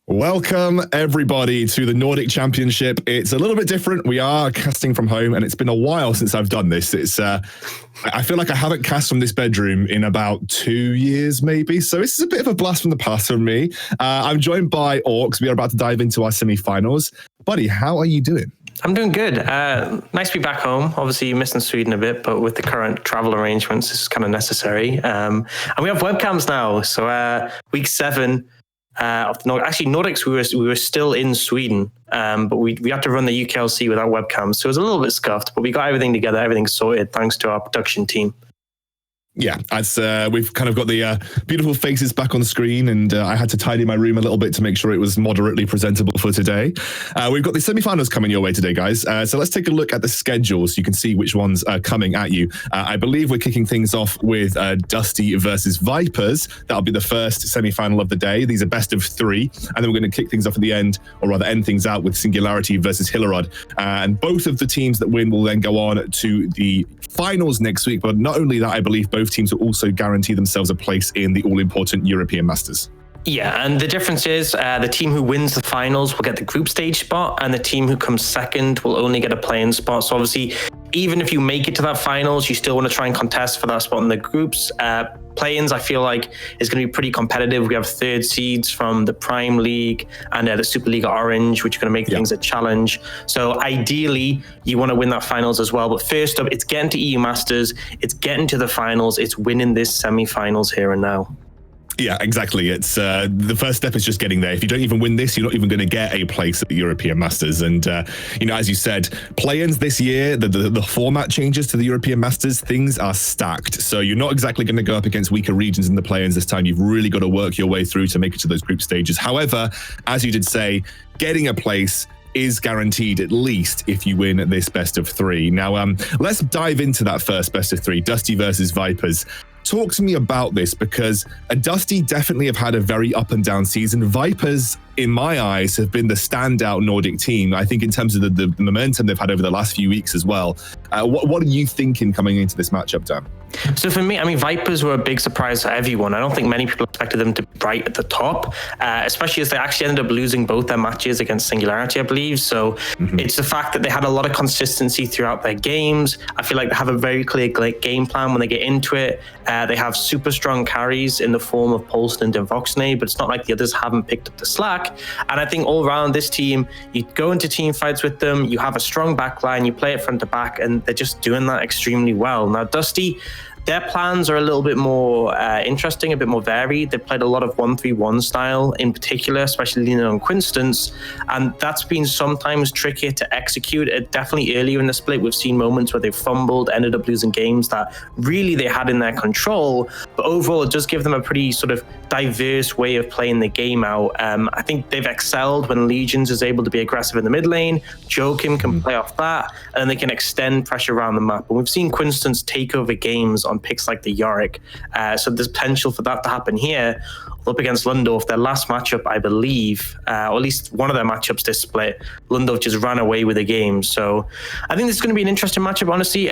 Welcome, everybody, to the Nordic Championship. It's a little bit different. We are casting from home, and it's been a while since I've done this. I feel like I haven't cast from this bedroom in about 2 years, maybe. So this is a bit of a blast from the past for me. I'm joined by Orcs. We are about to dive into our semi-finals. Buddy, how are you doing? I'm doing good. Nice to be back home. Obviously missing Sweden a bit, but with the current travel arrangements, this is kind of necessary. And we have webcams now. So week 7 of the Nordic. Actually, Nordics, we were still in Sweden, but we had to run the UKLC without webcams. So it was a little bit scuffed, but we got everything together, everything sorted, thanks to our production team. Yeah, as we've kind of got the beautiful faces back on the screen, and I had to tidy my room a little bit to make sure it was moderately presentable for today. We've got the semi-finals coming your way today, guys. So let's take a look at the schedule so you can see which ones are coming at you. I believe we're kicking things off with Dusty versus Vipers. That'll be the first semi-final of the day. These are best of 3, and then we're going to kick things off at the end, or rather end things out with Singularity versus Hillerod. And both of the teams that win will then go on to the finals next week. But not only that, I believe both teams will also guarantee themselves a place in the all-important European Masters. Yeah, and the difference is the team who wins the finals will get the group stage spot, and the team who comes second will only get a play-in spot. So obviously, even if you make it to that finals, you still want to try and contest for that spot in the groups. Play-ins, I feel like, is going to be pretty competitive. We have third seeds from the Prime League and the Superliga Orange, which are going to make things a challenge. So ideally, you want to win that finals as well. But first up, it's getting to EU Masters, it's getting to the finals, it's winning this semi-finals here and now. Yeah, exactly. It's the first step is just getting there. If you don't even win this, you're not even going to get a place at the European Masters. And, as you said, play-ins this year, the format changes to the European Masters, things are stacked. So you're not exactly going to go up against weaker regions in the play-ins this time. You've really got to work your way through to make it to those group stages. However, as you did say, getting a place is guaranteed, at least if you win this best of 3. Now, let's dive into that first best of 3, Dusty versus Vipers. Talk to me about this, because Dusty definitely have had a very up and down season. Vipers, in my eyes, have been the standout Nordic team. I think in terms of the momentum they've had over the last few weeks as well. What are you thinking coming into this matchup, Dan? So for me, I mean, Vipers were a big surprise for everyone. I don't think many people expected them to be right at the top, especially as they actually ended up losing both their matches against Singularity, I believe. So it's the fact that they had a lot of consistency throughout their games. I feel like they have a very clear game plan when they get into it. They have super strong carries in the form of Polston and Devoxne, but it's not like the others haven't picked up the slack. And I think all around this team, you go into team fights with them, you have a strong backline, you play it front to back, and they're just doing that extremely well. Now, Dusty, their plans are a little bit more interesting, a bit more varied. They played a lot of 1-3-1 style in particular, especially leaning on Quinstance. And that's been sometimes trickier to execute. Definitely earlier in the split, we've seen moments where they've fumbled, ended up losing games that really they had in their control. But overall, it does give them a pretty sort of diverse way of playing the game out. I think they've excelled when Legions is able to be aggressive in the mid lane. Joachim can play off that, and then they can extend pressure around the map. And we've seen Quinstance take over games on picks like the Yorick. So there's potential for that to happen here. Up against Lundorf, their last matchup, I believe, or at least one of their matchups this split, Lundorf just ran away with the game. So I think this is going to be an interesting matchup, honestly.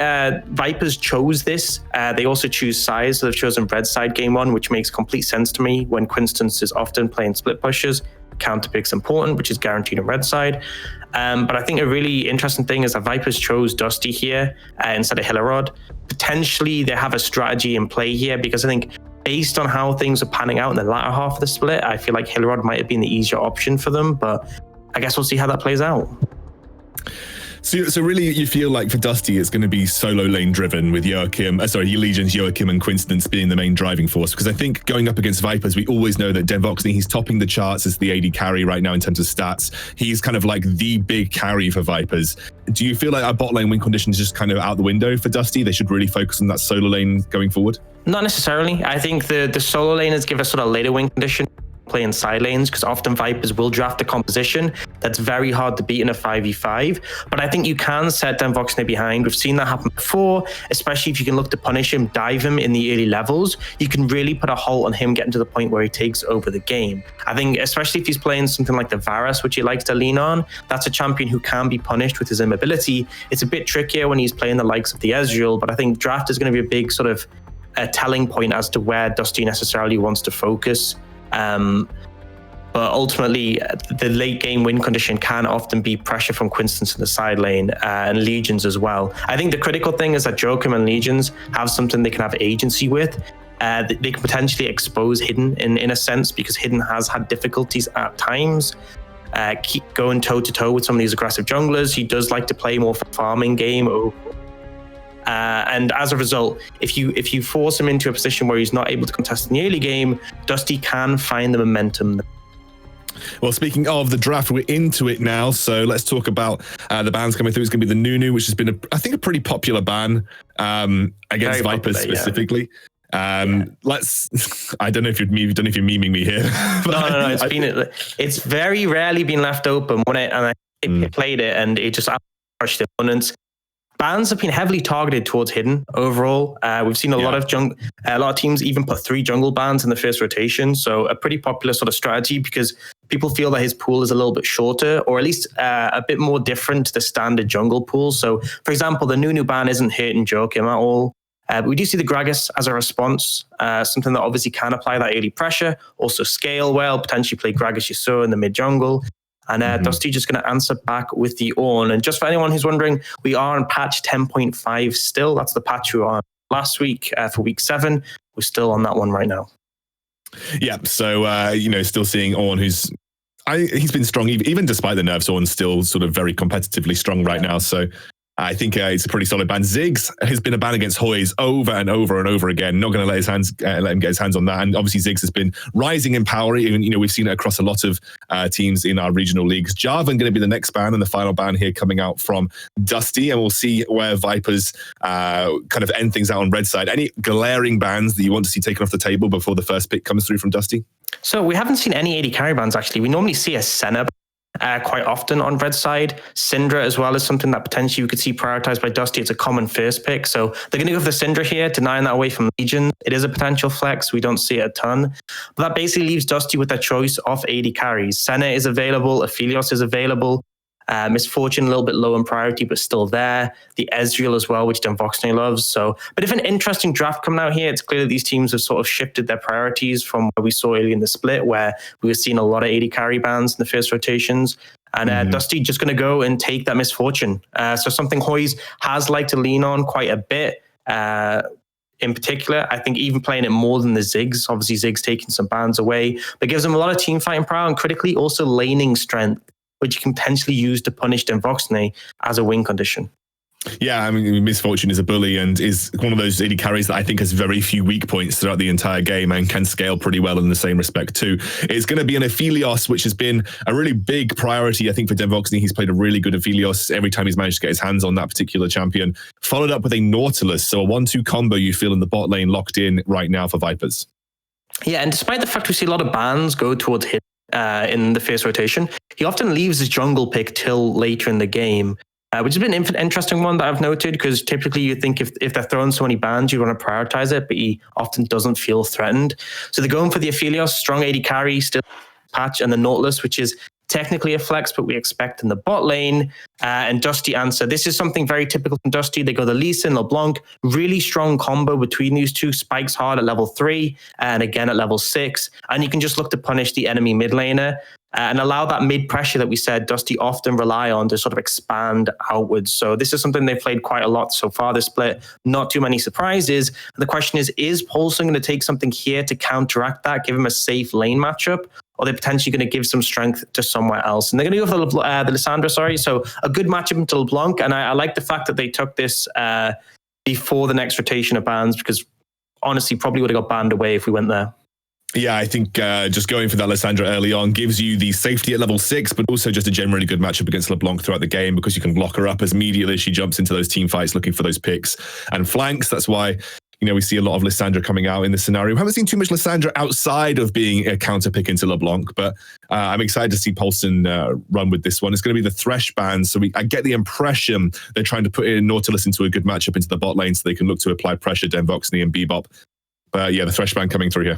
Vipers chose this. They also choose size, so they've chosen red side game 1, which makes complete sense to me when Quinstance is often playing split pushes. Counter pick's important, which is guaranteed on red side. But I think a really interesting thing is that Vipers chose Dusty here instead of Hillerod. Potentially they have a strategy in play here, because I think based on how things are panning out in the latter half of the split, I feel like Hillerod might have been the easier option for them, but I guess we'll see how that plays out. So really, you feel like for Dusty, it's going to be solo lane driven with Legions, Joachim and Quinstance being the main driving force. Because I think going up against Vipers, we always know that Devoxne, he's topping the charts as the AD carry right now in terms of stats. He's kind of like the big carry for Vipers. Do you feel like our bot lane win condition is just kind of out the window for Dusty? They should really focus on that solo lane going forward? Not necessarily. I think the solo laners give us sort of later win condition. Play in side lanes, because often Vipers will draft a composition that's very hard to beat in a 5v5. But I think you can set Devoxne behind. We've seen that happen before, especially if you can look to punish him, dive him in the early levels. You can really put a halt on him getting to the point where he takes over the game. I think especially if he's playing something like the Varus, which he likes to lean on, that's a champion who can be punished with his immobility. It's a bit trickier when he's playing the likes of the Ezreal, but I think draft is going to be a big sort of a telling point as to where Dusty necessarily wants to focus. But ultimately, the late game win condition can often be pressure from Quinstons in the side lane and Legions as well. I think the critical thing is that Joachim and Legions have something they can have agency with. They can potentially expose Hidden in a sense, because Hidden has had difficulties at times. Keep going toe-to-toe with some of these aggressive junglers. He does like to play more farming game overall. And as a result, if you force him into a position where he's not able to contest in the early game, Dusty can find the momentum. Well, speaking of the draft, we're into it now. So let's talk about the bans coming through. It's going to be the Nunu, which has been, I think, a pretty popular ban against Very Vipers popular, specifically. Let's. I don't know if you're memeing me here. No. It's very rarely been left open when I played it, and it just crushed the opponents. Bans have been heavily targeted towards Hidden overall. We've seen a lot of teams even put 3 jungle bans in the first rotation. So a pretty popular sort of strategy, because people feel that his pool is a little bit shorter, or at least a bit more different to the standard jungle pool. So, for example, the Nunu ban isn't hurting Joachim at all. We do see the Gragas as a response, something that obviously can apply that early pressure, also scale well, potentially play Gragas Yasuo in the mid jungle. And Dusty just going to answer back with the Ornn. And just for anyone who's wondering, we are on patch 10.5 still. That's the patch we were on last week for week 7. We're still on that one right now. Yeah, so, still seeing Ornn, he's been strong, even despite the nerfs. Ornn's still sort of very competitively strong right now. So I think it's a pretty solid ban. Ziggs has been a ban against Hoys over and over and over again. Not going to let him get his hands on that. And obviously Ziggs has been rising in power. Even, we've seen it across a lot of teams in our regional leagues. Jarvan going to be the next ban, and the final ban here coming out from Dusty. And we'll see where Vipers kind of end things out on red side. Any glaring bans that you want to see taken off the table before the first pick comes through from Dusty? So we haven't seen any AD carry bans, actually. We normally see a Senna quite often on red side. Syndra as well is something that potentially we could see prioritized by Dusty. It's a common first pick. So they're going to go for the Syndra here, denying that away from Legion. It is a potential flex. We don't see it a ton. But that basically leaves Dusty with a choice of AD carries. Senna is available. Aphelios is available. Misfortune a little bit low in priority, but still there. The Ezreal as well, which Denvoxne loves. So, but if an interesting draft coming out here, it's clear that these teams have sort of shifted their priorities from what we saw early in the split, where we were seeing a lot of AD carry bans in the first rotations. And Dusty just going to go and take that Misfortune. So something Hoys has liked to lean on quite a bit. In particular, I think even playing it more than the Ziggs. Obviously, Ziggs taking some bans away, but gives them a lot of team fighting power, and critically also laning strength, which you can potentially use to punish Denvoxne as a win condition. Yeah, I mean, Misfortune is a bully and is one of those AD carries that I think has very few weak points throughout the entire game and can scale pretty well in the same respect too. It's going to be an Aphelios, which has been a really big priority, I think, for Denvoxne. He's played a really good Aphelios every time he's managed to get his hands on that particular champion. Followed up with a Nautilus, so a 1-2 combo you feel in the bot lane locked in right now for Vipers. Yeah, and despite the fact we see a lot of bans go towards him in the first rotation, he often leaves his jungle pick till later in the game. Which has been an interesting one that I've noted, because typically you think if they're throwing so many bans, you want to prioritize it, but he often doesn't feel threatened. So they're going for the Aphelios, strong AD carry, still patch, and the Nautilus, which is technically a flex, but we expect in the bot lane. And Dusty answer. This is something very typical from Dusty. They go the Lee Sin, LeBlanc, really strong combo between these two, spikes hard at level 3 and again at level 6. And you can just look to punish the enemy mid laner. And allow that mid pressure that we said Dusty often rely on to sort of expand outwards. So this is something they've played quite a lot so far this split. Not too many surprises. The question is Paulson going to take something here to counteract that, give him a safe lane matchup? Or they're potentially going to give some strength to somewhere else? And they're going to go for the Lissandra, So a good matchup into LeBlanc. And I like the fact that they took this before the next rotation of bans, because honestly probably would have got banned away if we went there. Yeah, I think just going for that Lissandra early on gives you the safety at level 6, but also just a generally good matchup against LeBlanc throughout the game, because you can block her up as immediately as she jumps into those team fights looking for those picks and flanks. That's why, we see a lot of Lissandra coming out in this scenario. We haven't seen too much Lissandra outside of being a counter pick into LeBlanc, but I'm excited to see Paulson run with this one. It's going to be the Thresh ban, so I get the impression they're trying to put in Nautilus into a good matchup into the bot lane so they can look to apply pressure, Denvoxne and Bebop. But yeah, the Thresh ban coming through here.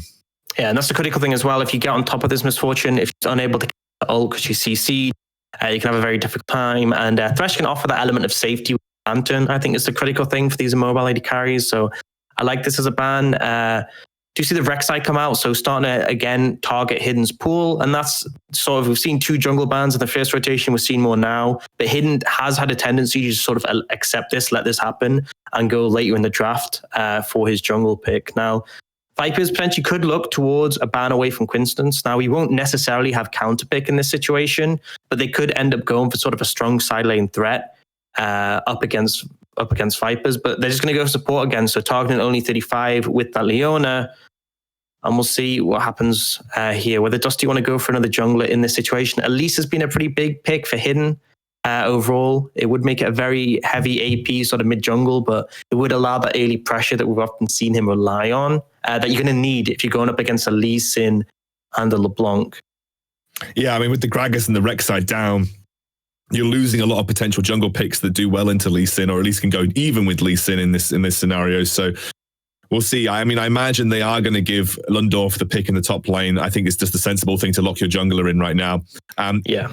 Yeah, and that's the critical thing as well. If you get on top of this Misfortune, if you're unable to get the ult because you CC, you can have a very difficult time. And Thresh can offer that element of safety with Lantern. I think it's the critical thing for these immobile AD carries. So I like this as a ban. Do you see the Rek'Sai come out? So starting to, again, target Hidden's pool. And that's sort of, we've seen 2 jungle bans in the first rotation. We're seeing more now. But Hidden has had a tendency to just sort of accept this, let this happen, and go later in the draft for his jungle pick. Now, Vipers potentially could look towards a ban away from Quinstance. Now, we won't necessarily have counter pick in this situation, but they could end up going for sort of a strong side lane threat up against Vipers. But they're just going to go support again. So targeting only 35 with that Leona. And we'll see what happens here. Whether Dusty want to go for another jungler in this situation. Elise has been a pretty big pick for Hidden overall. It would make it a very heavy AP sort of mid jungle, but it would allow that early pressure that we've often seen him rely on, that you're going to need if you're going up against a Lee Sin and a LeBlanc. Yeah, I mean, with the Gragas and the Rek'Sai down, you're losing a lot of potential jungle picks that do well into Lee Sin, or at least can go even with Lee Sin in this scenario. So we'll see. I mean, I imagine they are going to give Lundorf the pick in the top lane. I think it's just a sensible thing to lock your jungler in right now. Yeah.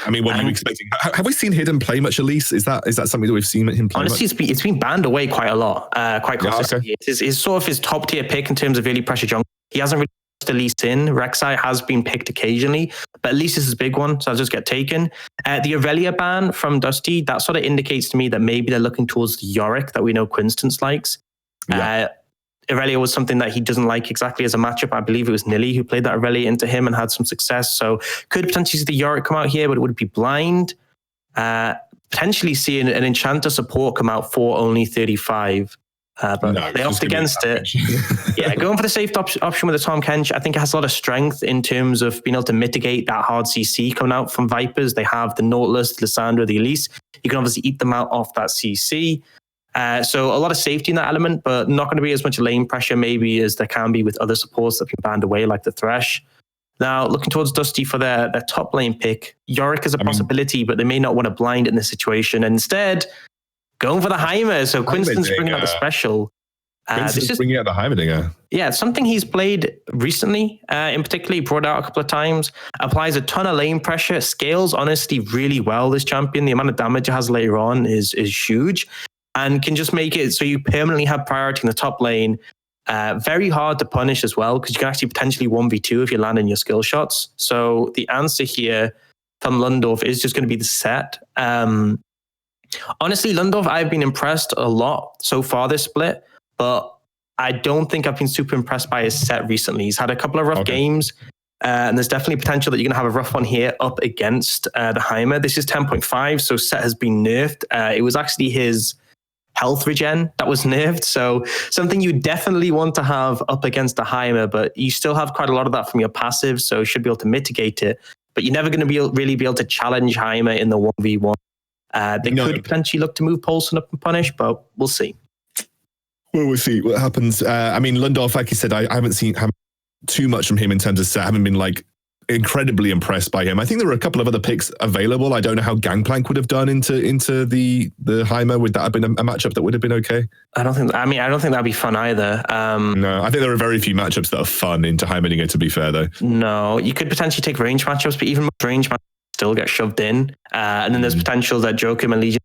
I mean, what are you expecting? Have we seen Hidden play much, Elise? Is that something that we've seen him play? Honestly, much? it's been banned away quite a lot, quite consistently. Yeah, okay. It's sort of his top tier pick in terms of early pressure jungle. He hasn't really Elise in. Rek'Sai has been picked occasionally, but at least this is a big one, so I'll just get taken. The Aurelia ban from Dusty, that sort of indicates to me that maybe they're looking towards the Yorick that we know Quinstance likes. Yeah. Aurelia was something that he doesn't like exactly as a matchup. I believe it was Nilly who played that Aurelia into him and had some success. So could potentially see the Yorick come out here, but it would be blind. Potentially see an Enchanter support come out for only 35. But no, they opt against it. Yeah, going for the safe option with the Tom Kench, I think it has a lot of strength in terms of being able to mitigate that hard CC coming out from Vipers. They have the Nautilus, the Lissandra, the Elise. You can obviously eat them out off that CC. So a lot of safety in that element, but not going to be as much lane pressure maybe as there can be with other supports that have been banned away, like the Thresh. Now, looking towards Dusty for their top lane pick, Yorick is a possibility, but they may not want to blind in this situation. And instead, going for the Heimer. So Quinstance bringing out the special. This is bringing out the Heimerdinger. Yeah, it's something he's played recently. In particular, he brought out a couple of times. Applies a ton of lane pressure. Scales, honestly, really well, this champion. The amount of damage it has later on is huge. And can just make it so you permanently have priority in the top lane. Very hard to punish as well, because you can actually potentially 1v2 if you land in your skill shots. So the answer here from Lundorf is just going to be the set. Honestly, Lundorf, I've been impressed a lot so far this split, but I don't think I've been super impressed by his set recently. He's had a couple of rough games, and there's definitely potential that you're going to have a rough one here up against the Heimer. This is 10.5, so set has been nerfed. It was actually his health regen that was nerfed, so something you definitely want to have up against the Heimer, but you still have quite a lot of that from your passive, so you should be able to mitigate it. But you're never going to really be able to challenge Heimer in the 1v1. They could potentially look to move Paulson up and punish, but we'll see. Well, we'll see what happens. I mean, Lundorf, like you said, I haven't seen too much from him in terms of set. I haven't been like incredibly impressed by him. I think there were a couple of other picks available. I don't know how Gangplank would have done into the Heimer. Would that have been a matchup that would have been okay? I don't think that'd be fun either. No, I think there are very few matchups that are fun into Heimerdinger, to be fair, though. No, you could potentially take range matchups, but even range matchups still get shoved in. And then there's potential that Joachim and Legion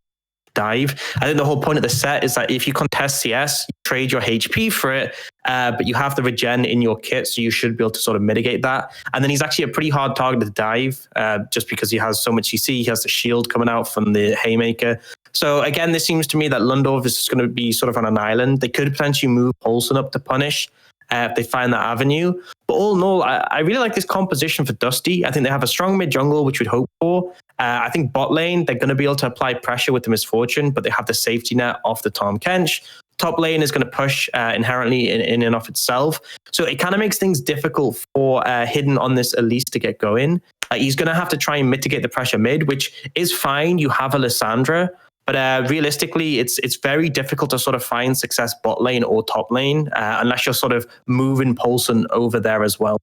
dive. I think the whole point of the set is that if you contest CS, you trade your HP for it, but you have the regen in your kit, so you should be able to sort of mitigate that. And then he's actually a pretty hard target to dive, just because he has so much CC. He has the shield coming out from the Haymaker. So again, this seems to me that Lundorf is just going to be sort of on an island. They could potentially move Olsen up to punish if they find that avenue. But all in all, I really like this composition for Dusty. I think they have a strong mid jungle, which we'd hope for. I think bot lane, they're going to be able to apply pressure with the Misfortune, but they have the safety net off the Tom Kench. Top lane is going to push inherently in and of itself. So it kind of makes things difficult for Hidden on this Elise to get going. He's going to have to try and mitigate the pressure mid, which is fine. You have a Lissandra. But realistically, it's very difficult to sort of find success bot lane or top lane unless you're sort of moving Paulson over there as well.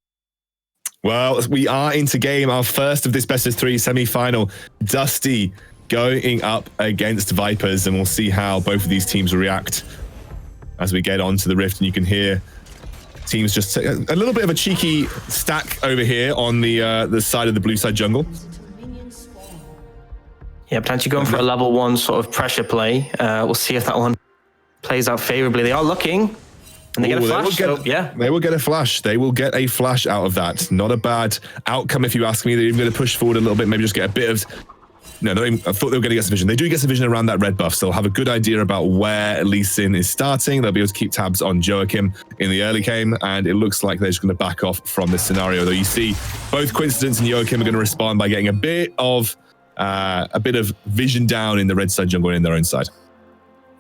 Well, we are into game, our first of this best of three semi-final. Dusty going up against Vipers, and we'll see how both of these teams react as we get onto the Rift. And you can hear teams just a little bit of a cheeky stack over here on the side of the blue side jungle. Yeah, potentially going for a level 1 sort of pressure play. We'll see if that one plays out favorably. They are looking. And they get a flash, They will get a flash. They will get a flash out of that. Not a bad outcome, if you ask me. They're even going to push forward a little bit, maybe just get a bit of... No, I thought they were going to get some vision. They do get some vision around that red buff, so they'll have a good idea about where Lee Sin is starting. They'll be able to keep tabs on Joachim in the early game, and it looks like they're just going to back off from this scenario. Though you see both Coincidence and Joachim are going to respond by getting a bit of vision down in the red side jungle and in their own side.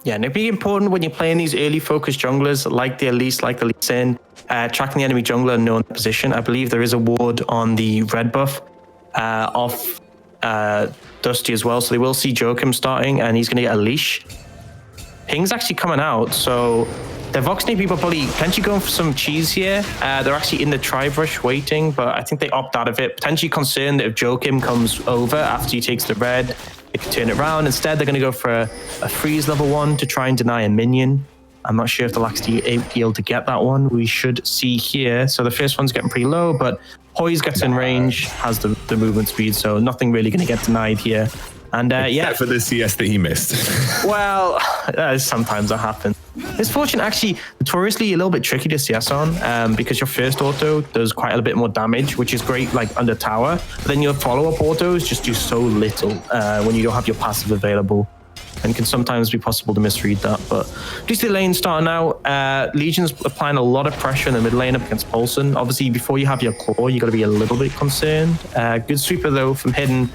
Yeah, and it'd be important when you're playing these early focused junglers like the Elise, like the Lee Sin, tracking the enemy jungler and knowing the position. I believe there is a ward on the red buff off Dusty as well, so they will see Joachim starting, and he's going to get a leash. Ping's actually coming out, so the Voxney people probably potentially going for some cheese here. They're actually in the tri-brush waiting, but I think they opt out of it. Potentially concerned that if Joachim comes over after he takes the red, they can turn it around. Instead, they're going to go for a freeze level 1 to try and deny a minion. I'm not sure if they'll actually be able to get that one. We should see here. So the first one's getting pretty low, but Hoyes gets in range, has the movement speed, so nothing really going to get denied here. And except for the CS that he missed. Well, sometimes that happens. This Fortune actually notoriously a little bit tricky to CS on because your first auto does quite a bit more damage, which is great like under tower. But then your follow-up autos just do so little when you don't have your passive available, and can sometimes be possible to misread that. But just the lane starting out, Legion's applying a lot of pressure in the mid lane up against Paulson. Obviously, before you have your claw, you got to be a little bit concerned. Good sweeper though from Hidden,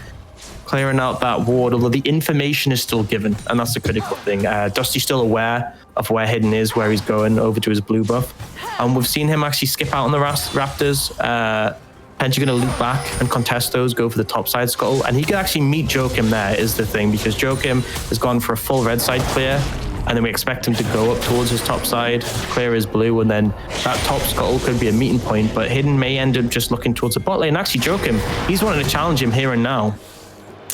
clearing out that ward, although the information is still given, and that's the critical thing. Dusty's still aware of where Hidden is, where he's going over to his blue buff. And we've seen him actually skip out on the Raptors. Potentially going to loop back and contest those, go for the top side scuttle, and he could actually meet Joachim there is the thing, because Joachim has gone for a full red side clear, and then we expect him to go up towards his top side, clear his blue, and then that top scuttle could be a meeting point, but Hidden may end up just looking towards the bot lane. Actually, Joachim, he's wanting to challenge him here and now.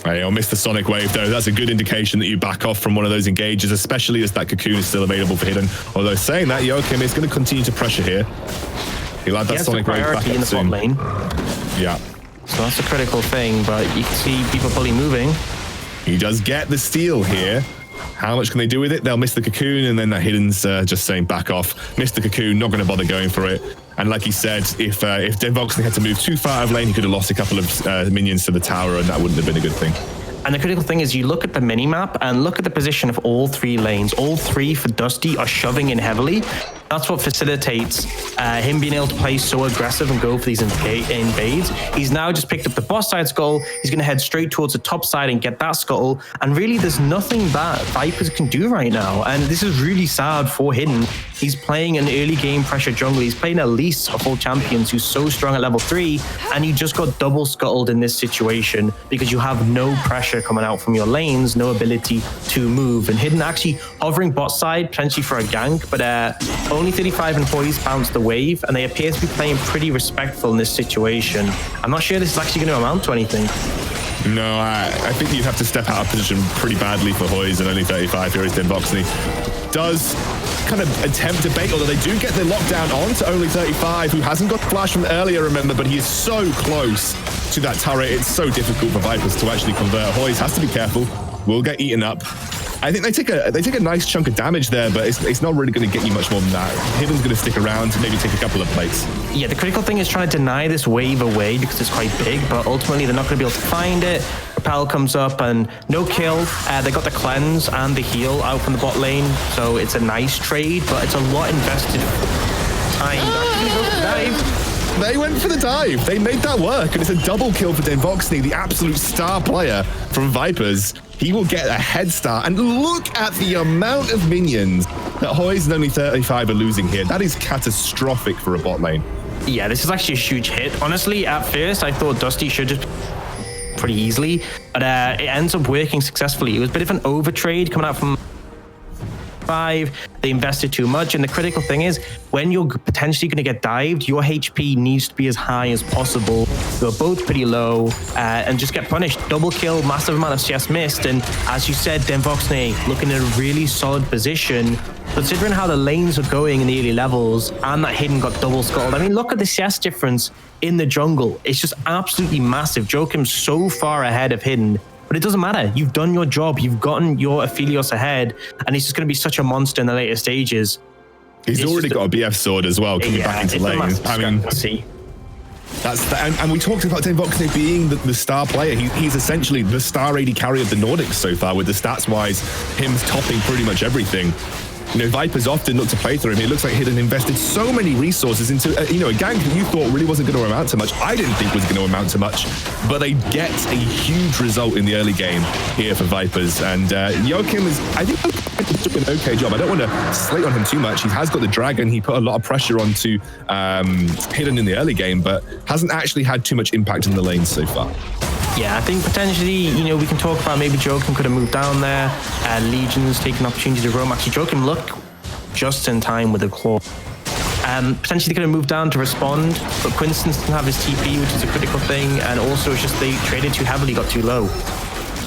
I'll miss the Sonic Wave though. That's a good indication that you back off from one of those engages, especially as that Cocoon is still available for Hidden. Although saying that, Joachim is going to continue to pressure here. He'll add that Sonic Wave back in the soon. bot lane. Yeah. So that's a critical thing, but you can see people probably moving. He does get the steal here. How much can they do with it? They'll miss the Cocoon, and then that Hidden's just saying back off. Miss the Cocoon, not going to bother going for it. And like he said, if Devoxley had to move too far out of lane, he could have lost a couple of minions to the tower, and that wouldn't have been a good thing. And the critical thing is you look at the mini-map and look at the position of all three lanes. All three for Dusty are shoving in heavily. That's what facilitates him being able to play so aggressive and go for these invades. He's now just picked up the boss side scuttle. He's going to head straight towards the top side and get that scuttle. And really, there's nothing that Vipers can do right now. And this is really sad for Hidden. He's playing an early game pressure jungle. He's playing Elise of all champions who's so strong at level 3. And you just got double scuttled in this situation because you have no pressure coming out from your lanes, no ability to move. And Hidden actually hovering bot side, potentially for a gank, but only 35 and 40s bounced the wave, and they appear to be playing pretty respectful in this situation. I'm not sure this is actually going to amount to anything. No, I think you'd have to step out of position pretty badly for Hoyes, and only 35 here is Denvoxney. Does kind of attempt to bait, although they do get the lockdown on to only 35, who hasn't got flash from earlier, remember, but he is so close to that turret. It's so difficult for Vipers to actually convert. Hoyes has to be careful, will get eaten up. I think they take a nice chunk of damage there, but it's not really going to get you much more than that. Hidden's going to stick around, maybe take a couple of plates. Yeah, the critical thing is trying to deny this wave away because it's quite big, but ultimately they're not going to be able to find it. Repel comes up and no kill. They got the cleanse and the heal out from the bot lane, so it's a nice trade, but it's a lot invested time. They went for the dive. They made that work, and it's a double kill for Denvoxney, the absolute star player from Vipers. He will get a head start, and look at the amount of minions that Hoyes and only 35 are losing here. That is catastrophic for a bot lane. Yeah, this is actually a huge hit. Honestly, at first, I thought Dusty should just pretty easily, but it ends up working successfully. It was a bit of an overtrade coming out from 5. They invested too much, and the critical thing is when you're potentially going to get dived, your HP needs to be as high as possible. You're both pretty low and just get punished. Double kill, massive amount of CS missed, and as you said, Denvoxney looking in a really solid position considering how the lanes are going in the early levels, and that Hidden got double scuttled. I mean, look at the CS difference in the jungle. It's just absolutely massive. Joachim's so far ahead of Hidden, but it doesn't matter. You've done your job. You've gotten your Aphelios ahead, and he's just going to be such a monster in the later stages. He's already got a BF sword as well, coming back into lane. I mean, and we talked about DreamHack being the star player. He's essentially the star AD carry of the Nordics so far, with the stats-wise, him topping pretty much everything. You know, Vipers often look to play through him. It looks like Hidden invested so many resources into, a gank that you thought really wasn't going to amount to much. I didn't think was going to amount to much, but they get a huge result in the early game here for Vipers. And Joachim is, I think, doing an okay job. I don't want to slate on him too much. He has got the dragon. He put a lot of pressure onto Hidden in the early game, but hasn't actually had too much impact in the lane so far. Yeah, I think potentially, we can talk about maybe Joachim could have moved down there. Legion's taking an opportunity to roam. Actually, Joachim looked just in time with the claw. Potentially they could have moved down to respond, but Quinston didn't have his TP, which is a critical thing. And also, it's just they traded too heavily, got too low.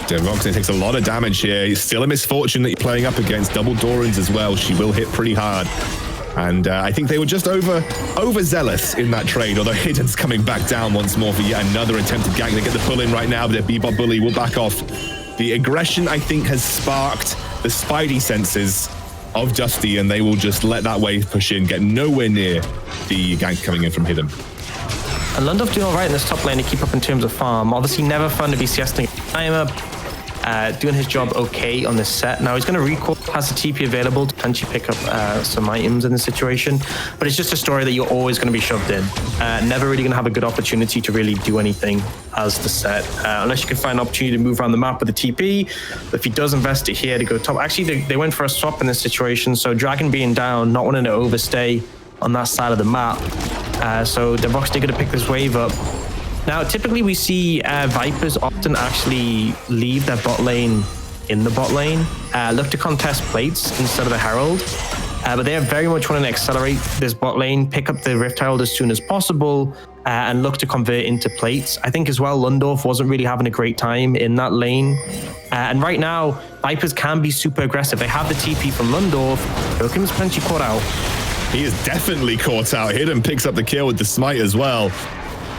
DreamHack takes a lot of damage here. It's still a misfortune that you're playing up against double Dorans as well. She will hit pretty hard. And I think they were just overzealous in that trade, although Hidden's coming back down once more for yet another attempted gank. They get the pull in right now, but their Bebop Bully will back off. The aggression, I think, has sparked the spidey senses of Dusty, and they will just let that wave push in, get nowhere near the gank coming in from Hidden. And Lundov doing all right in this top lane to keep up in terms of farm. Obviously, never fun to be siesting timer. Doing his job okay on this set. Now he's going to recall, has the TP available to potentially pick up some items in the situation, but it's just a story that you're always going to be shoved in. Never really going to have a good opportunity to really do anything as the set, unless you can find an opportunity to move around the map with the TP. But if he does invest it here to go top, actually they went for a swap in this situation, so Dragon being down, not wanting to overstay on that side of the map. So DreamHack going to pick this wave up. Now, typically we see Vipers often actually leave their bot lane in the bot lane, look to contest plates instead of the Herald, but they are very much wanting to accelerate this bot lane, pick up the Rift Herald as soon as possible, and look to convert into plates. I think as well, Lundorf wasn't really having a great time in that lane. And right now, Vipers can be super aggressive. They have the TP from Lundorf. Joachim's plenty caught out. He is definitely caught out. Hidden picks up the kill with the smite as well.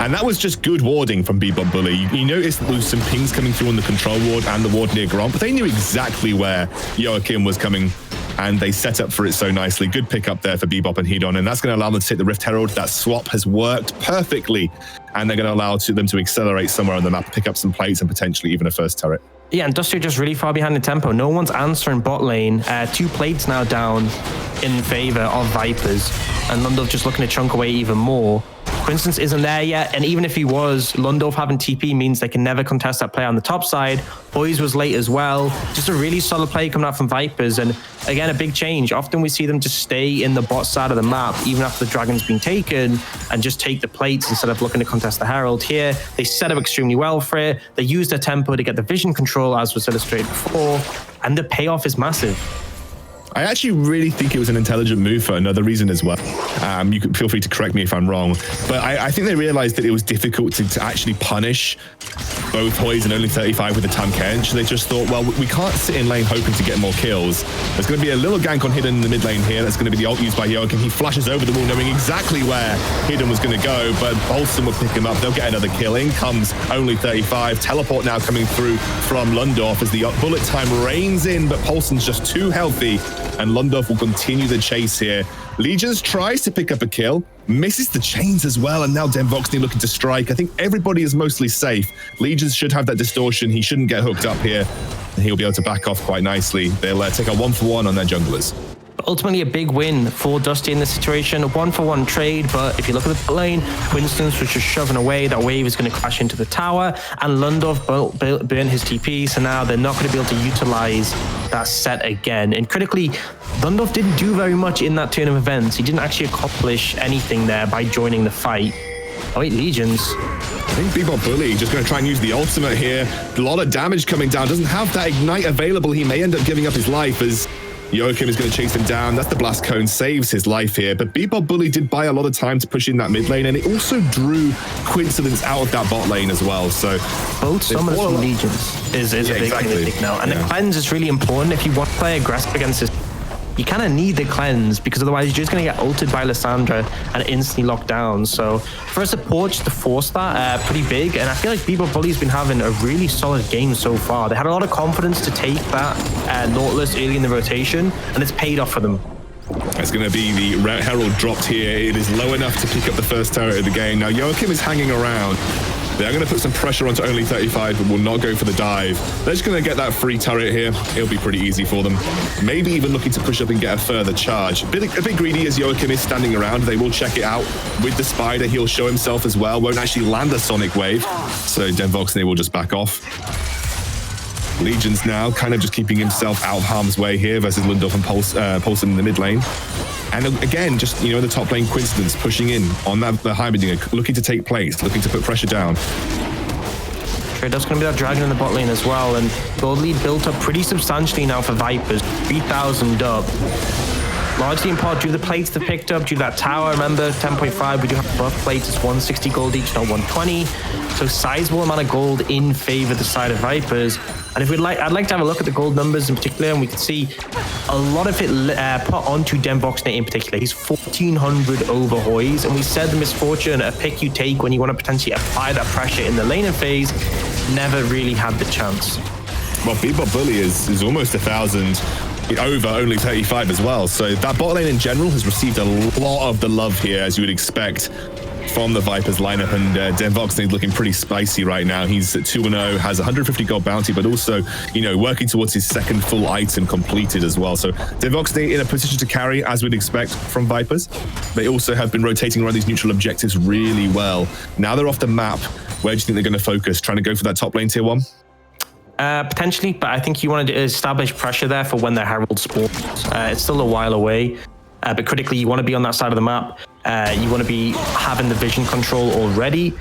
And that was just good warding from Bebop Bully. You noticed there was some pings coming through on the control ward and the ward near Gromp, but they knew exactly where Joachim was coming, and they set up for it so nicely. Good pick up there for Bebop and Hedon, and that's going to allow them to take the Rift Herald. That swap has worked perfectly, and they're going to allow them to accelerate somewhere on the map, pick up some plates, and potentially even a first turret. Yeah, and Dusty just really far behind in tempo. No one's answering bot lane. 2 plates now down in favor of Vipers, and Lundorf just looking to chunk away even more. Quinston isn't there yet, and even if he was, Lundorf having TP means they can never contest that play on the top side. Boys was late as well. Just a really solid play coming out from Vipers, and again, a big change. Often we see them just stay in the bot side of the map, even after the Dragon's been taken, and just take the plates instead of looking to contest the Herald. Here, they set up extremely well for it. They use their tempo to get the vision control, as was illustrated before, and the payoff is massive. I actually really think it was an intelligent move for another reason as well. You can feel free to correct me if I'm wrong, but I think they realized that it was difficult to actually punish both Hoys and only 35 with the Tam Kench. They just thought, well, we can't sit in lane hoping to get more kills. There's going to be a little gank on Hidden in the mid lane here. That's going to be the ult used by Joachim. He flashes over the wall knowing exactly where Hidden was going to go, but Bolston will pick him up. They'll get another kill. In comes only 35. Teleport now coming through from Lundorf as the bullet time rains in, but Paulson's just too healthy, and Lundorf will continue the chase here. Legions tries to pick up a kill, misses the chains as well, and now DreamHack looking to strike. I think everybody is mostly safe. Legions should have that distortion. He shouldn't get hooked up here, and he'll be able to back off quite nicely. They'll take a 1-for-1 on their junglers. Ultimately a big win for Dusty in this situation. A 1-for-1 trade, but if you look at the lane, Quinston was just shoving away. That wave is going to crash into the tower, and Lundorf burned his TP, so now they're not going to be able to utilize that set again. And critically, Lundorf didn't do very much in that turn of events. He didn't actually accomplish anything there by joining the fight. Oh wait, Legions. I think Bebop Bully just going to try and use the ultimate here. A lot of damage coming down. Doesn't have that ignite available. He may end up giving up his life as Joachim is going to chase him down. That's the blast cone, saves his life here. But Bebop Bully did buy a lot of time to push in that mid lane, and it also drew Coincidence out of that bot lane as well. So both summoners from Legions is a big thing to take now. And the cleanse is really important if you want to play aggressive against this. You kind of need the cleanse, because otherwise you're just going to get ulted by Lissandra and instantly locked down. So for a support, just to force that, pretty big. And I feel like Bebop Bully's been having a really solid game so far. They had a lot of confidence to take that Nautilus early in the rotation, and it's paid off for them. It's going to be the Herald dropped here. It is low enough to pick up the first turret of the game. Now, Joachim is hanging around. They're going to put some pressure onto only 35, but will not go for the dive. They're just going to get that free turret here. It'll be pretty easy for them. Maybe even looking to push up and get a further charge. A bit greedy as Joachim is standing around. They will check it out with the spider. He'll show himself as well. Won't actually land a sonic wave. So Denvoxne will just back off. Legion's now kind of just keeping himself out of harm's way here versus Lundorf and Paulson in the mid lane. And again, just, in the top lane, Coincidence pushing in on that the Heimerdinger, looking to take place, looking to put pressure down. That's going to be that dragon in the bot lane as well, and gold lead built up pretty substantially now for Vipers, 3,000 up. Largely in part due to the plates they picked up, due to that tower. Remember, 10.5, we do have buff plates, it's 160 gold each, not 120. So sizable amount of gold in favor of the side of Vipers. And if I'd like to have a look at the gold numbers in particular, and we can see a lot of it put onto Denvoxne in particular. He's 1,400 over Hoys, and we said the misfortune, a pick you take when you want to potentially apply that pressure in the laning phase, never really had the chance. Well, Bebop Bully is almost 1,000 over only 35 as well. So that bot lane in general has received a lot of the love here, as you would expect from the Vipers lineup, and Denvoxne is looking pretty spicy right now. He's at 2-0, has 150 gold bounty, but also, working towards his second full item completed as well. So Denvoxne in a position to carry, as we'd expect from Vipers. They also have been rotating around these neutral objectives really well. Now they're off the map. Where do you think they're going to focus? Trying to go for that top lane tier 1? Potentially, but I think you want to establish pressure there for when the Herald spawns. It's still a while away, but critically, you want to be on that side of the map. You want to be having the vision control already.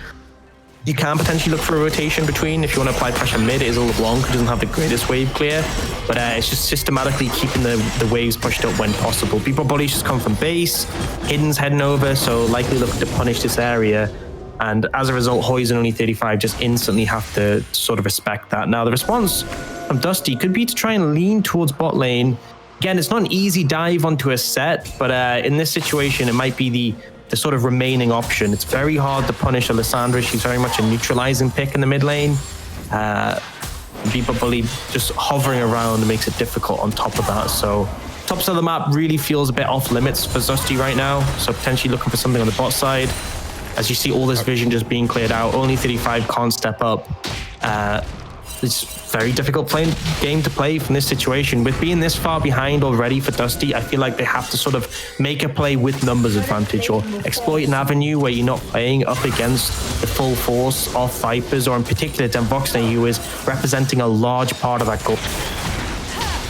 You can potentially look for a rotation between if you want to apply pressure mid. It is a LeBlanc who doesn't have the greatest wave clear, but it's just systematically keeping the waves pushed up when possible. People bodies just come from base, Hidden's heading over, so likely looking to punish this area. And as a result, Hoys and only 35 just instantly have to sort of respect that. Now, the response from Dusty could be to try and lean towards bot lane. Again, it's not an easy dive onto a set, but in this situation, it might be the sort of remaining option. It's very hard to punish Alessandra. She's very much a neutralizing pick in the mid lane. Bebop Bully just hovering around makes it difficult on top of that. So top side of the map really feels a bit off limits for Dusty right now. So potentially looking for something on the bot side. As you see all this vision just being cleared out, only 35 can't step up. It's very difficult game to play from this situation. With being this far behind already for Dusty, I feel like they have to sort of make a play with numbers advantage or exploit an avenue where you're not playing up against the full force of Vipers, or in particular Denvoxne, who is representing a large part of that goal.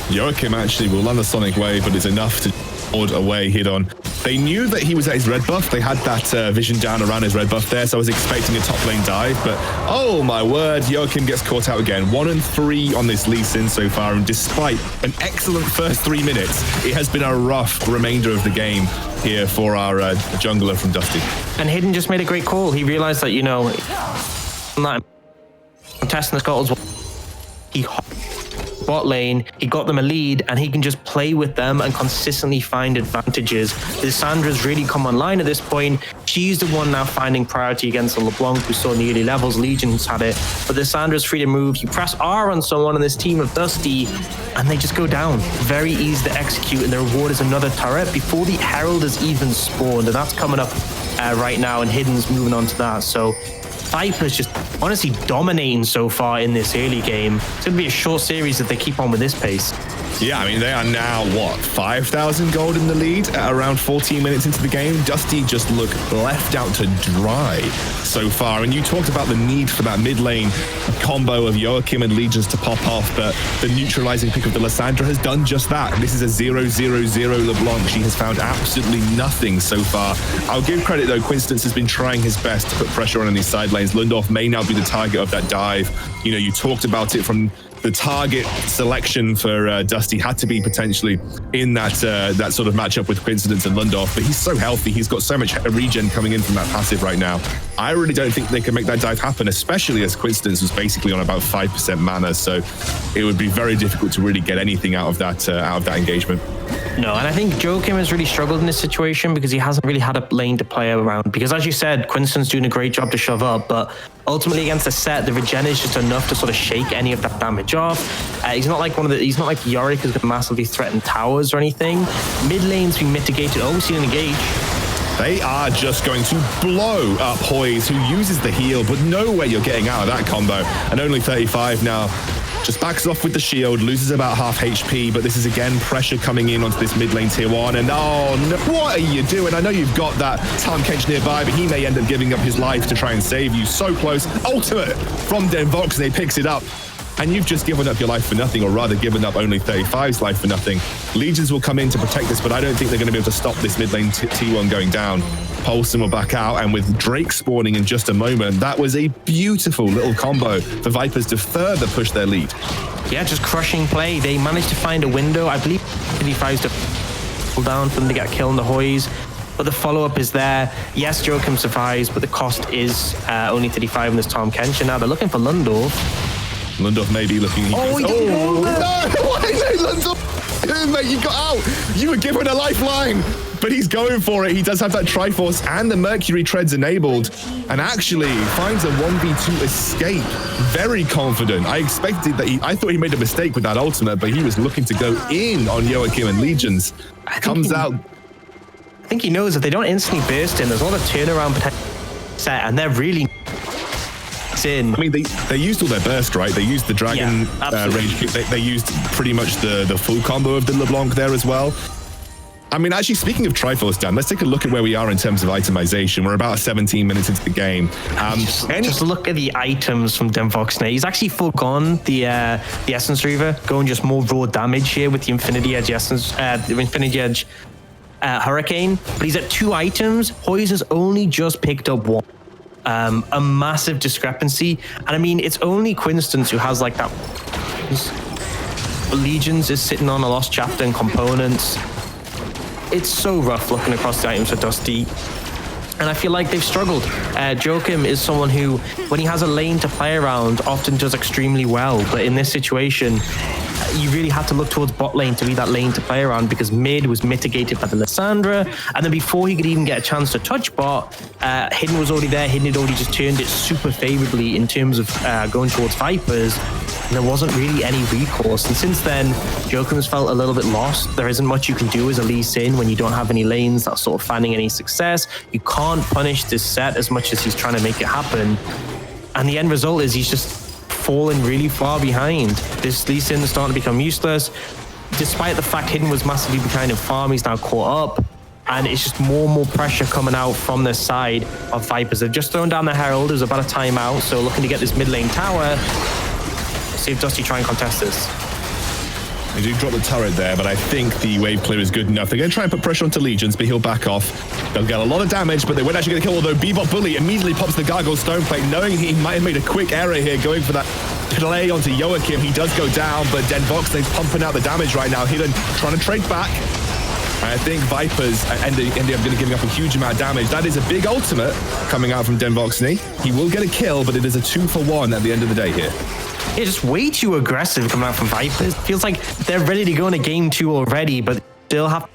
Joachim actually will land the Sonic Wave, but it's enough to hold away hit on. They knew that he was at his red buff. They had that vision down around his red buff there, so I was expecting a top lane dive, but oh my word, Joachim gets caught out again. 1-3 on this Lee Sin so far, and despite an excellent first 3 minutes, it has been a rough remainder of the game here for our jungler from Dusty. And Hidden just made a great call. He realized that, I'm testing the scuttles. He bot lane, he got them a lead, and he can just play with them and consistently find advantages. Lissandra's really come online at this point. She's the one now finding priority against the LeBlanc, who saw in the early levels. Legion's had it, but Lissandra's free to move. You press R on someone in this team of Dusty, and they just go down. Very easy to execute, and the reward is another turret before the Herald has even spawned, and that's coming up right now, and Hidden's moving on to that. So Viper's just honestly dominating so far in this early game. It's going to be a short series if they keep on with this pace. Yeah, I mean, they are now, 5,000 gold in the lead at around 14 minutes into the game. Dusty just look left out to dry so far. And you talked about the need for that mid lane combo of Joachim and Legions to pop off, but the neutralizing pick of the Lissandra has done just that. This is a 0-0-0 LeBlanc. She has found absolutely nothing so far. I'll give credit, though. Coincidence has been trying his best to put pressure on these side lanes. Lundorf may now be the target of that dive. You talked about it from the target selection for Dusty had to be potentially in that sort of matchup with Coincidence and Lundorf, but he's so healthy. He's got so much regen coming in from that passive right now. I really don't think they can make that dive happen, especially as Coincidence was basically on about 5% mana, so it would be very difficult to really get anything out of that engagement. No, and I think Joachim has really struggled in this situation because he hasn't really had a lane to play around. Because as you said, Quinston's doing a great job to shove up, but Ultimately, against the set, the regen is just enough to sort of shake any of that damage off. He's not like he's not like Yorick who's going to massively threaten towers or anything. Mid lane's been mitigated. Oh, we see an engage. They are just going to blow up Hoyes, who uses the heal, but no way you're getting out of that combo. And only 35 now. Just backs off with the shield, loses about half HP, but this is again pressure coming in onto this mid lane tier 1. And oh no, what are you doing? I know you've got that Tahm Kench nearby, but he may end up giving up his life to try and save you. So close. Ultimate from Denvox, and he picks it up. And you've just given up your life for nothing, or rather given up only 35's life for nothing. Legions will come in to protect this, but I don't think they're going to be able to stop this mid lane T1 going down. Paulson will back out, and with Drake spawning in just a moment, that was a beautiful little combo for Vipers to further push their lead. Yeah, just crushing play. They managed to find a window. I believe 35's to pull down for them to get a kill on the Hoyes. But the follow-up is there. Yes, Joachim survives, but the cost is only 35 in this Tahm Kench. And now they're looking for Lundorf. Lundorf may be looking... Oh, he didn't go there. No! Why did Lundorf? Mate, you got out. You were given a lifeline. But he's going for it. He does have that Triforce and the Mercury Treads enabled. And actually finds a 1v2 escape. Very confident. I expected that I thought he made a mistake with that ultimate, but he was looking to go in on Joachim and Legions. Comes out... I think he knows if they don't instantly burst in, there's a lot of turnaround potential set, and they're really... in. I mean, they used all their burst, right? They used the Dragon range kick. They used pretty much the full combo of the LeBlanc there as well. I mean, actually, speaking of Triforce, Dan, let's take a look at where we are in terms of itemization. We're about 17 minutes into the game. Just look at the items from Denvox. He's actually full gone the Essence Reaver, going just more raw damage here with the Infinity Edge Essence, the Infinity Edge Hurricane. But he's at 2 items. Hoyes has only just picked up 1. A massive discrepancy. And I mean, it's only Quinstance who has like that. Legions is sitting on a lost chapter and components. It's so rough looking across the items for Dusty. And I feel like they've struggled. Joachim is someone who, when he has a lane to play around, often does extremely well. But in this situation, you really had to look towards bot lane to be that lane to play around, because mid was mitigated by the Lissandra. And then before he could even get a chance to touch bot, Hidden was already there. Hidden had already just turned it super favorably in terms of going towards Vipers. And there wasn't really any recourse. And since then, Joachim's felt a little bit lost. There isn't much you can do as a Lee Sin when you don't have any lanes that's sort of finding any success. You can't punish this set as much as he's trying to make it happen. And the end result is he's just fallen really far behind. This Lee Sin is starting to become useless. Despite the fact Hidden was massively behind in farm, he's now caught up. And it's just more and more pressure coming out from this side of Vipers. They've just thrown down the Herald. There's about a timeout. So looking to get this mid lane tower. See if Dusty try and contest this. They do drop the turret there, but I think the wave clear is good enough. They're going to try and put pressure onto Legions, but he'll back off. They'll get a lot of damage, but they weren't actually going to kill, although Bebop Bully immediately pops the Gargoyle Stoneplate, knowing he might have made a quick error here, going for that play onto Joachim. He does go down, but Denvox, they're pumping out the damage right now. Hidden trying to trade back. I think Vipers end up going to giving up a huge amount of damage. That is a big ultimate coming out from Denvoxney. He will get a kill, but it is a 2-for-1 at the end of the day here. Yeah, just way too aggressive coming out from Vipers. Feels like they're ready to go into game 2 already, but still have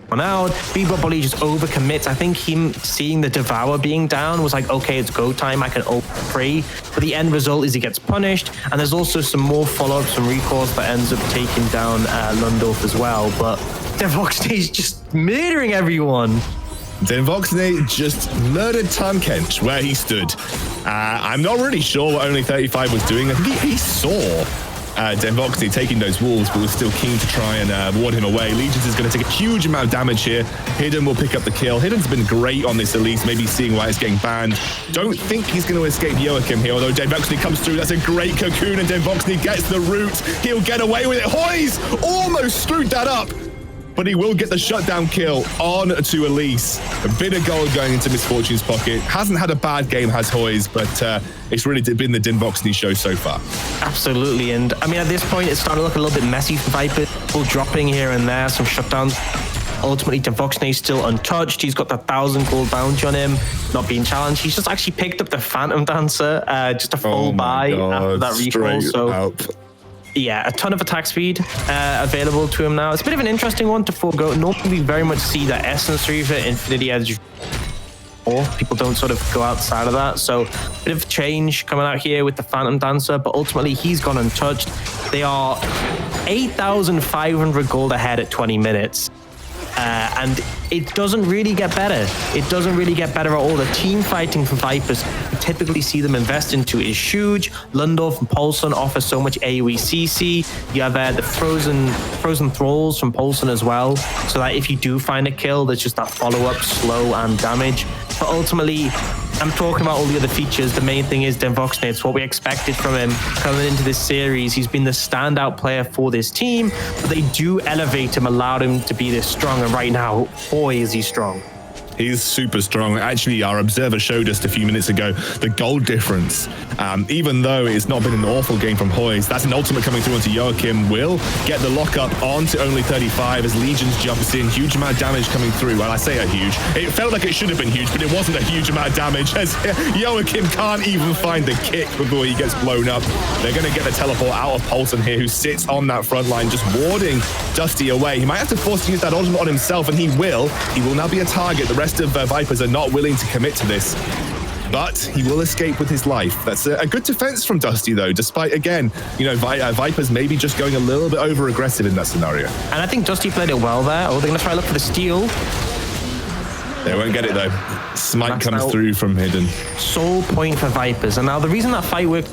one out. Bebop Bully just overcommits. I think him seeing the Devour being down was like, okay, it's go time. I can open free. But the end result is he gets punished. And there's also some more follow-ups, some recourse that ends up taking down Lundorf as well. But Denvoxney is just murdering everyone. Denvoxney just murdered Tahm Kench where he stood. I'm not really sure what Only 35 was doing. I think he saw Denvoxney taking those wolves, but was still keen to try and ward him away. Legions is going to take a huge amount of damage here. Hidden will pick up the kill. Hidden's been great on this Elise, maybe seeing why it's getting banned. Don't think he's going to escape Joachim here, although Denvoxney comes through. That's a great cocoon, and Denvoxney gets the root. He'll get away with it. Hoyes almost screwed that up, but he will get the shutdown kill on to Elise. A bit of gold going into Misfortune's pocket. Hasn't had a bad game, has Hoyes, but it's really been the Denvoxney show so far. Absolutely, and I mean, at this point, it's starting to look a little bit messy for Viper. People dropping here and there, some shutdowns. Ultimately, Denvoxney is still untouched. He's got that 1,000 gold bounty on him, not being challenged. He's just actually picked up the Phantom Dancer, just a full buy after that recall. So. Yeah, a ton of attack speed available to him now. It's a bit of an interesting one to forego. Normally, we very much see that Essence Reaver, Infinity Edge, core. People don't sort of go outside of that. So a bit of change coming out here with the Phantom Dancer, but ultimately he's gone untouched. They are 8,500 gold ahead at 20 minutes. And it doesn't really get better. It doesn't really get better at all. The team fighting for Vipers, we typically see them invest into, is huge. Lundorf and Poulsen offer so much AoE CC. You have the frozen thralls from Poulsen as well, so that if you do find a kill, there's just that follow-up, slow and damage. But ultimately, I'm talking about all the other features. The main thing is Denvoxne. It's what we expected from him coming into this series. He's been the standout player for this team, but they do elevate him, allowed him to be this strong. And right now, boy, is he strong. He's super strong. Actually, our observer showed us a few minutes ago the gold difference. Even though it's not been an awful game from Hoyes, that's an ultimate coming through onto Joachim. Will get the lockup onto only 35 as Legions jumps in. Huge amount of damage coming through. Well, I say a huge. It felt like it should have been huge, but it wasn't a huge amount of damage as Joachim can't even find the kick before he gets blown up. They're going to get the teleport out of Poulsen here, who sits on that front line, just warding Dusty away. He might have to force to use that ultimate on himself, and he will. He will now be a target. The rest of Vipers are not willing to commit to this, but he will escape with his life. That's a good defense from Dusty, though, despite, again, you know, Vipers maybe just going a little bit over aggressive in that scenario. And I think Dusty played it well there. Oh, they're going to try to look for the steal. They won't get it, though. Smite comes through from hidden. Sole point for Vipers. And now the reason that fight worked,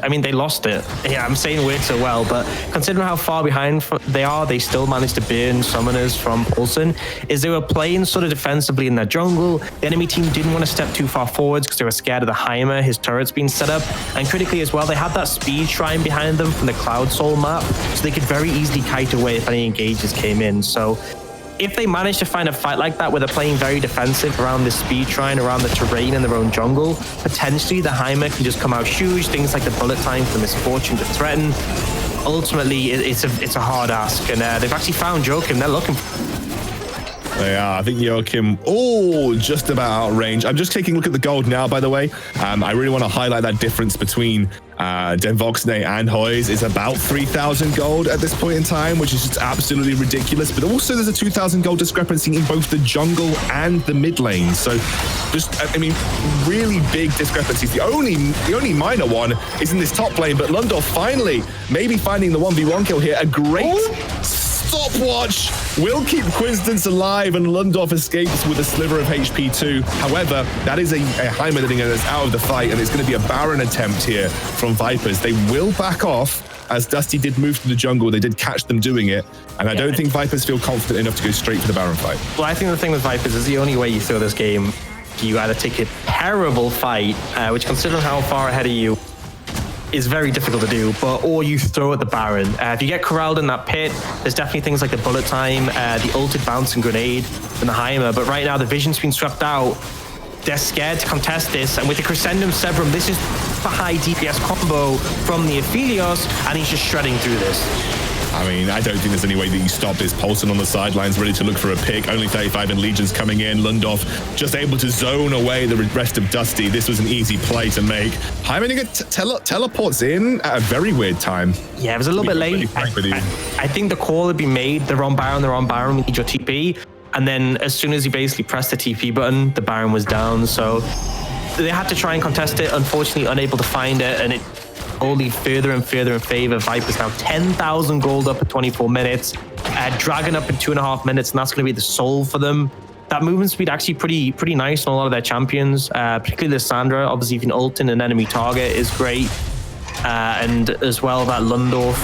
I mean, they lost it. Yeah, I'm saying it worked so well, but considering how far behind they are, they still managed to burn summoners from Poulsen. Is they were playing sort of defensively in their jungle. The enemy team didn't want to step too far forwards because they were scared of the Heimer, his turrets being set up. And critically as well, they had that speed shrine behind them from the Cloud Soul map, so they could very easily kite away if any engages came in. So if they manage to find a fight like that where they're playing very defensive around this speed shrine, around the terrain in their own jungle, potentially the Heimer can just come out huge. Things like the bullet time for Misfortune to threaten. Ultimately, it's a hard ask, and they've actually found Joachim. They're looking for They are. I think Joachim, just about out of range. I'm just taking a look at the gold now, by the way. I really want to highlight that difference between Denvoxne and Hoyes. Is about 3,000 gold at this point in time, which is just absolutely ridiculous. But also there's a 2,000 gold discrepancy in both the jungle and the mid lane. So just, I mean, really big discrepancies. The only minor one is in this top lane, but Lundorf finally maybe finding the 1v1 kill here. A great stopwatch will keep Quinston's alive, and Lundorf escapes with a sliver of HP too. However, that is a Heimer that's out of the fight, and it's going to be a Baron attempt here from Vipers. They will back off, as Dusty did move to the jungle. They did catch them doing it, and I don't think Vipers feel confident enough to go straight for the Baron fight. Well, I think the thing with Vipers is the only way you throw this game, you either take a terrible fight, which considering how far ahead of you, is very difficult to do, or you throw at the Baron. If you get corralled in that pit, there's definitely things like the bullet time, the ulted bouncing grenade, and the Heimer. But right now, the vision's been swept out. They're scared to contest this, and with the Crescendum Severum, this is a high DPS combo from the Aphelios, and he's just shredding through this. I mean, I don't think there's any way that you stop this. Poulsen on the sidelines, ready to look for a pick. Only 35 in Legions coming in. Lundorf just able to zone away the rest of Dusty. This was an easy play to make. Heimer teleports in at a very weird time. Yeah, it was a little bit late. I think the call had been made. They're on Baron, we need your TP. And then as soon as he basically pressed the TP button, the Baron was down. So they had to try and contest it. Unfortunately, unable to find it, and it only further and further in favor. Vipers now 10,000 gold up at 24 minutes. Dragon up in 2.5 minutes, and that's going to be the soul for them. That movement speed actually pretty nice on a lot of their champions, particularly the Sandra. Obviously, you can ult in an enemy target is great. And as well, that Lundorf,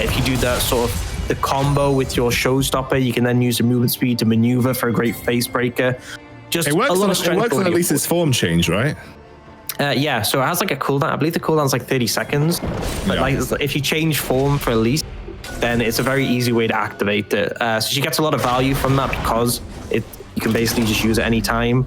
if you do that sort of the combo with your showstopper, you can then use the movement speed to maneuver for a great face breaker. Just it works a lot of strength. It works on at least its form change, right? Yeah, so it has like a cooldown. I believe the cooldown's like 30 seconds. But like, if you change form for Elise, then it's a very easy way to activate it. So she gets a lot of value from that because you can basically just use it any time.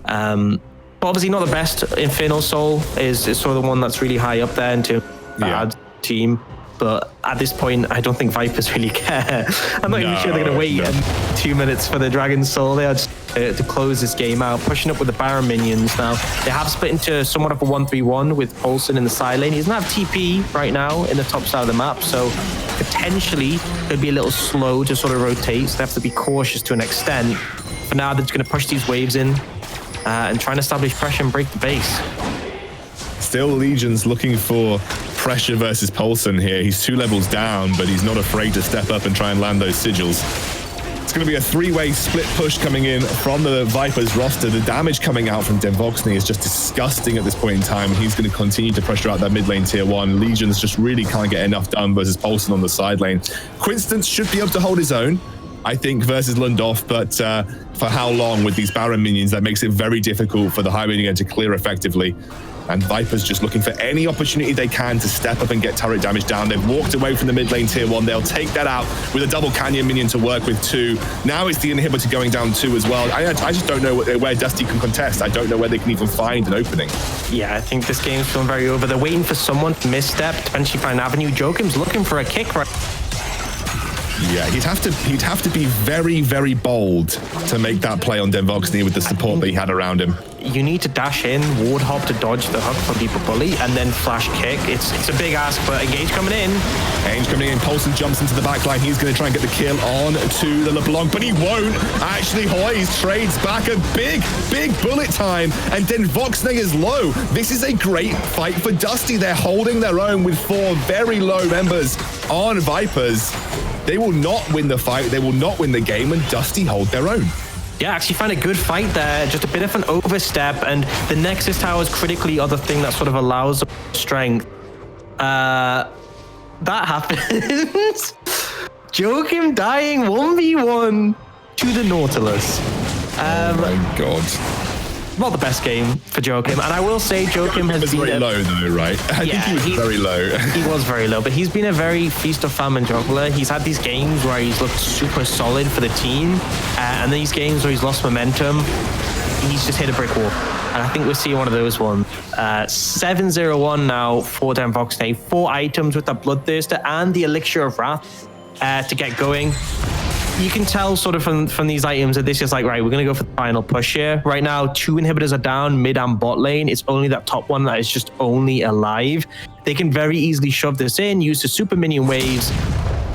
But obviously not the best. Infernal Soul is sort of the one that's really high up there into bad team. But at this point, I don't think Vipers really care. I'm not even sure they're going to wait 2 minutes for the Dragon Soul. They are just to close this game out, pushing up with the Baron minions. Now, they have split into somewhat of a 1-3-1 with Poulsen in the side lane. He doesn't have TP right now in the top side of the map, so potentially could be a little slow to sort of rotate, so they have to be cautious to an extent. For now, they're just going to push these waves in. and try and establish pressure and break the base. Still, Legion's looking for pressure versus Paulson here. He's 2 levels down, but he's not afraid to step up and try and land those sigils. It's going to be a 3-way split push coming in from the Vipers roster. The damage coming out from Denvoxney is just disgusting at this point in time. He's going to continue to pressure out that mid lane tier 1. Legion's just really can't get enough done versus Paulson on the side lane. Quinston should be able to hold his own, I think, versus Lundolf, but for how long with these Baron minions, that makes it very difficult for the high minion to clear effectively. And Viper's just looking for any opportunity they can to step up and get turret damage down. They've walked away from the mid lane tier 1. They'll take that out with a double Canyon minion to work with 2. Now it's the inhibitor going down 2 as well. I just don't know where Dusty can contest. I don't know where they can even find an opening. Yeah, I think this game's feeling very over. They're waiting for someone to misstep, potentially find an avenue. Jokim's looking for a kick right. Yeah, he'd have to be very, very bold to make that play on Denvoxney with the support that he had around him. You need to dash in, ward hop to dodge the hook from Deeper Bully, and then flash kick. It's a big ask, but Engage coming in. Engage coming in, Paulson jumps into the backline. He's going to try and get the kill on to the LeBlanc, but he won't. Actually, Hoyes trades back a big bullet time, and Denvoxney is low. This is a great fight for Dusty. They're holding their own with 4 very low members on Vipers. They will not win the fight. They will not win the game, and Dusty hold their own. Yeah, actually found a good fight there. Just a bit of an overstep, and the Nexus towers critically are the thing that sort of allows strength. That happens. Jokim dying 1v1 to the Nautilus. Oh my god. Not the best game for Jokim, and I will say Jokim has been very low though, right? I think he was very low. He was very low, but he's been a very feast of famine jungler. He's had these games where he's looked super solid for the team, and these games where he's lost momentum, he's just hit a brick wall. And I think we're seeing one of those ones. 7-0-1 now for Denvoxney. 4 items with the Bloodthirster and the Elixir of Wrath to get going. You can tell sort of from these items that this is like, right, we're going to go for the final push here. Right now, 2 inhibitors are down mid and bot lane. It's only that top one that is just only alive. They can very easily shove this in, use the super minion waves,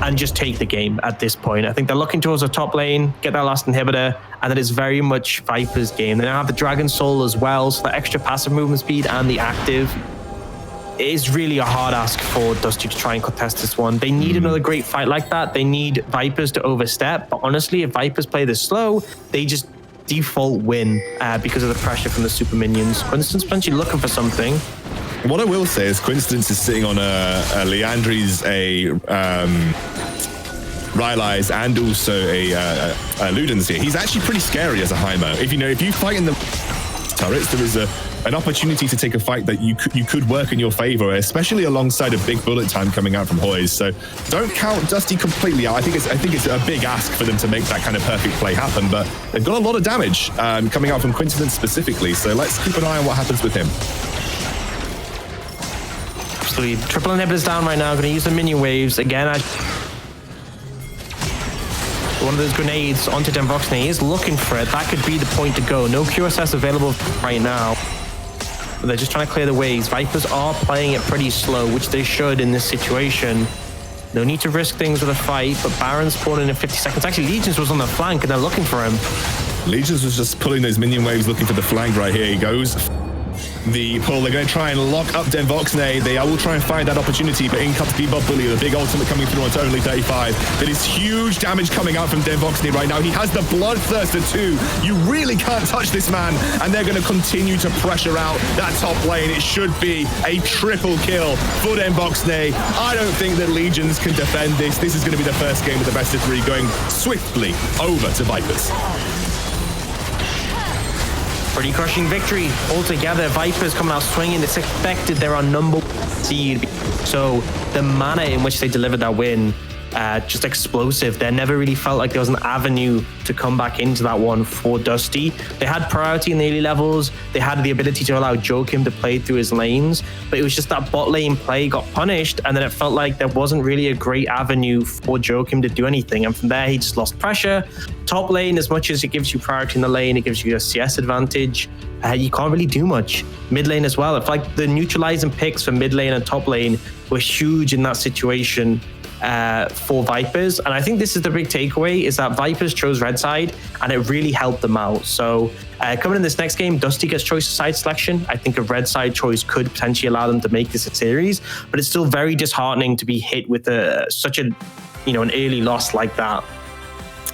and just take the game at this point. I think they're looking towards the top lane, get that last inhibitor, and that is very much Viper's game. They now have the Dragon Soul as well, so the extra passive movement speed and the active. It is really a hard ask for Dusty to try and contest this one. They need another great fight like that. They need Vipers to overstep. But honestly, if Vipers play this slow, they just default win because of the pressure from the super minions. Quinston's potentially looking for something. What I will say is Quinston's is sitting on a Leandri's, a Rylai's, and also a Luden's here. He's actually pretty scary as a Heimer. If you fight in the turrets, there is an opportunity to take a fight that you could work in your favor, especially alongside a big bullet time coming out from Hoyes. So don't count Dusty completely out. I think it's a big ask for them to make that kind of perfect play happen, but they've got a lot of damage coming out from Quinston specifically. So let's keep an eye on what happens with him. Absolutely. Triple inhibitors down right now. Going to use the minion waves again. One of those grenades onto Denvoxney. He is looking for it. That could be the point to go. No QSS available right now. But they're just trying to clear the waves. Vipers are playing it pretty slow, which they should in this situation. No need to risk things with a fight, but Baron's spawning in 50 seconds. Actually, Legions was on the flank, and they're looking for him. Legions was just pulling those minion waves, looking for the flank right here. He goes. The pull, they're going to try and lock up Denvoxney. They will try and find that opportunity, but in comes Bebop Bully, the big ultimate coming through on only 35. There is huge damage coming out from Denvoxney right now. He has the Bloodthirster too. You really can't touch this man, and they're going to continue to pressure out that top lane. It should be a triple kill for Denvoxney. I don't think that Legions can defend this. This is going to be the first game of the best of 3 going swiftly over to Vipers. Pretty crushing victory altogether. Vipers coming out swinging. It's expected they're on number 1 seed. So the manner in which they delivered that win, just explosive. There never really felt like there was an avenue to come back into that one for Dusty. They had priority in the early levels. They had the ability to allow Jokim to play through his lanes, but it was just that bot lane play got punished, and then it felt like there wasn't really a great avenue for Jokim to do anything. And from there, he just lost pressure. Top lane, as much as it gives you priority in the lane, it gives you a CS advantage. You can't really do much. Mid lane as well. It's like the neutralizing picks for mid lane and top lane were huge in that situation. for Vipers. And I think this is the big takeaway, is that Vipers chose red side and it really helped them out. So coming in this next game, Dusty gets choice of side selection. I think a red side choice could potentially allow them to make this a series, but it's still very disheartening to be hit with such an early loss like that.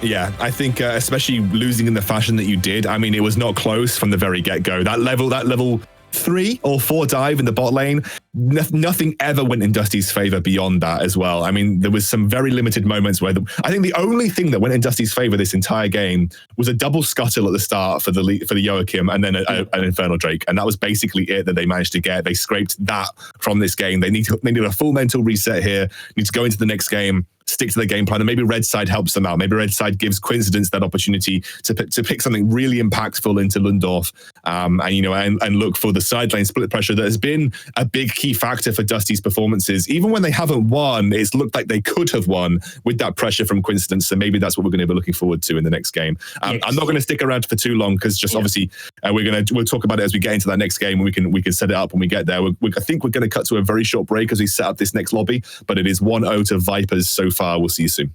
Yeah, I think especially losing in the fashion that you did. I mean, it was not close from the very get-go. That level 3 or 4 dive in the bot lane, nothing ever went in Dusty's favor beyond that as well. I mean, there was some very limited moments where I think the only thing that went in Dusty's favor this entire game was a double scuttle at the start for the Joachim, and then an Infernal Drake, and that was basically it that they managed to get. They scraped that from this game. They need a full mental reset here. Need to go into the next game, stick to the game plan, and maybe red side helps them out. Maybe red side gives Coincidence that opportunity to pick something really impactful into Lundorf, and look for the side lane split pressure that has been a big key factor for Dusty's performances. Even when they haven't won, it's looked like they could have won with that pressure from Coincidence. So maybe that's what we're going to be looking forward to in the next game. Yes. I'm not going to stick around for too long because obviously we'll talk about it as we get into that next game, and we can set it up when we get there. I think we're going to cut to a very short break as we set up this next lobby, but it is 1-0 to Vipers so far. We'll see you soon.